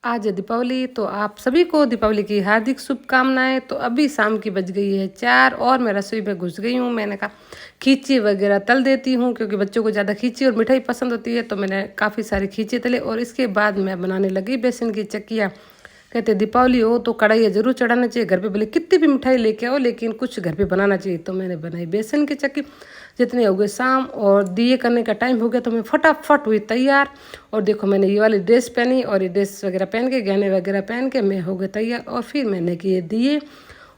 आज है दीपावली, तो आप सभी को दीपावली की हार्दिक शुभकामनाएं। तो अभी शाम की बज गई है 4 और मैं रसोई में घुस गई हूँ। मैंने कहा खींची वगैरह तल देती हूँ क्योंकि बच्चों को ज़्यादा खींची और मिठाई पसंद होती है। तो मैंने काफ़ी सारे खींचे तले और इसके बाद मैं बनाने लगी बेसन की चक्कियाँ। कहते दीपावली हो तो कढ़ाई ज़रूर चढ़ाना चाहिए, घर पे भले कितनी भी मिठाई लेके आओ लेकिन कुछ घर पे बनाना चाहिए। तो मैंने बनाई बेसन की चक्की। जितने हो गए शाम और दिए करने का टाइम हो गया तो मैं फटाफट हुई तैयार। और देखो मैंने ये वाली ड्रेस पहनी और ये ड्रेस वगैरह पहन के गहने वगैरह पहन के मैं हो गई तैयार। और फिर मैंने किए दिए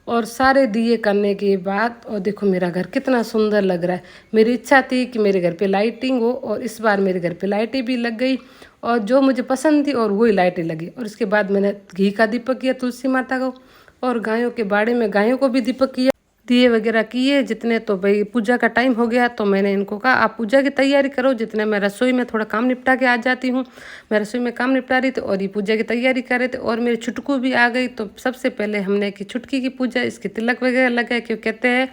और सारे दिए करने के बाद और देखो मेरा घर कितना सुंदर लग रहा है। मेरी इच्छा थी कि मेरे घर पे लाइटिंग हो और इस बार मेरे घर पे लाइटें भी लग गई और जो मुझे पसंद थी और वही लाइटें लगी। और इसके बाद मैंने घी का दीपक किया तुलसी माता को और गायों के बाड़े में गायों को भी दीपक किया, दिए वगैरह किए जितने। तो भाई पूजा का टाइम हो गया तो मैंने इनको कहा आप पूजा की तैयारी करो, जितने मैं रसोई में थोड़ा काम निपटा के आ जाती हूँ। मैं रसोई में काम निपटा रही थी और ये पूजा की तैयारी कर रहे थे और मेरी छुटकू भी आ गई। तो सबसे पहले हमने की छुटकी की पूजा, इसके तिलक वगैरह लगा क्यों कहते हैं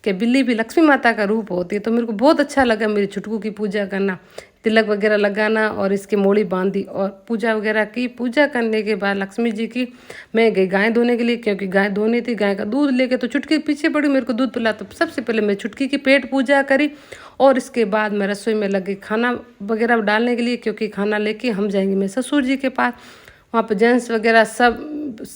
कि बिल्ली भी लक्ष्मी माता का रूप होती है। तो मेरे को बहुत अच्छा लगा मेरी छुटकू की पूजा करना, तिलक वगैरह लगाना और इसकी मोड़ी बांधी और पूजा वगैरह की। पूजा करने के बाद लक्ष्मी जी की मैं गई गाय धोने के लिए क्योंकि गाय धोनी थी। गाय का दूध लेके तो छुटकी पीछे पड़ी, मेरे को दूध पिला। तो सबसे पहले मैं छुटकी की पेट पूजा करी और इसके बाद मैं रसोई में लग गई खाना वगैरह डालने के लिए क्योंकि खाना लेके हम जाएंगे मैं ससुर जी के पास। वहाँ पर जेंट्स वगैरह सब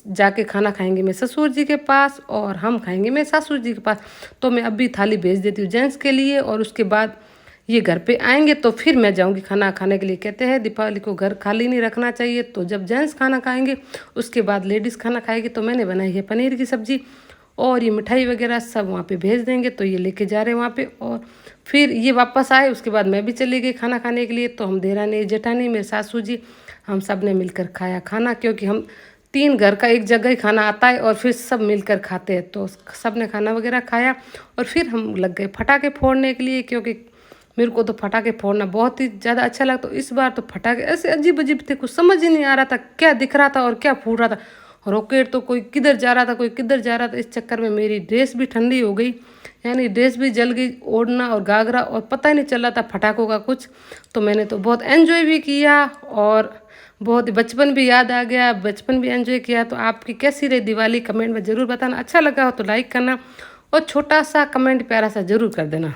जाके खाना खाएंगे मैं ससुर जी के पास और हम खाएंगे मैं सासुर जी के पास। तो मैं अभी थाली भेज देती हूँ जेंट्स के लिए और उसके बाद ये घर पे आएंगे तो फिर मैं जाऊंगी खाना खाने के लिए। कहते हैं दीपावली को घर खाली नहीं रखना चाहिए, तो जब जेंट्स खाना खाएंगे उसके बाद लेडीज़ खाना खाएगी। तो मैंने बनाई है पनीर की सब्जी और ये मिठाई वगैरह सब वहाँ पे भेज देंगे। तो ये लेके जा रहे हैं वहाँ पे और फिर ये वापस आए। उसके बाद मैं भी चली गई खाना खाने के लिए। तो हम देरानी जेठानी मेरे सासू जी हम सब ने मिलकर खाया खाना, क्योंकि हम 3 घर का एक जगह ही खाना आता है और फिर सब मिलकर खाते हैं। तो सब ने खाना वगैरह खाया और फिर हम लग गए पटाखे फोड़ने के लिए क्योंकि मेरे को तो पटाखे फोड़ना बहुत ही ज़्यादा अच्छा लगता। तो इस बार तो पटाखे ऐसे अजीब अजीब थे, कुछ समझ ही नहीं आ रहा था क्या दिख रहा था और क्या फूट रहा था। रॉकेट तो कोई किधर जा रहा था कोई किधर जा रहा था। इस चक्कर में मेरी ड्रेस भी ठंडी हो गई, यानी ड्रेस भी जल गई, ओढ़ना और घाघरा, और पता ही नहीं चल रहा था पटाखों का कुछ। तो मैंने तो बहुत एंजॉय भी किया और बहुत बचपन भी याद आ गया, बचपन भी एंजॉय किया। तो आपकी कैसी रही दिवाली कमेंट में ज़रूर बताना। अच्छा लगा हो तो लाइक करना और छोटा सा कमेंट प्यारा सा ज़रूर कर देना।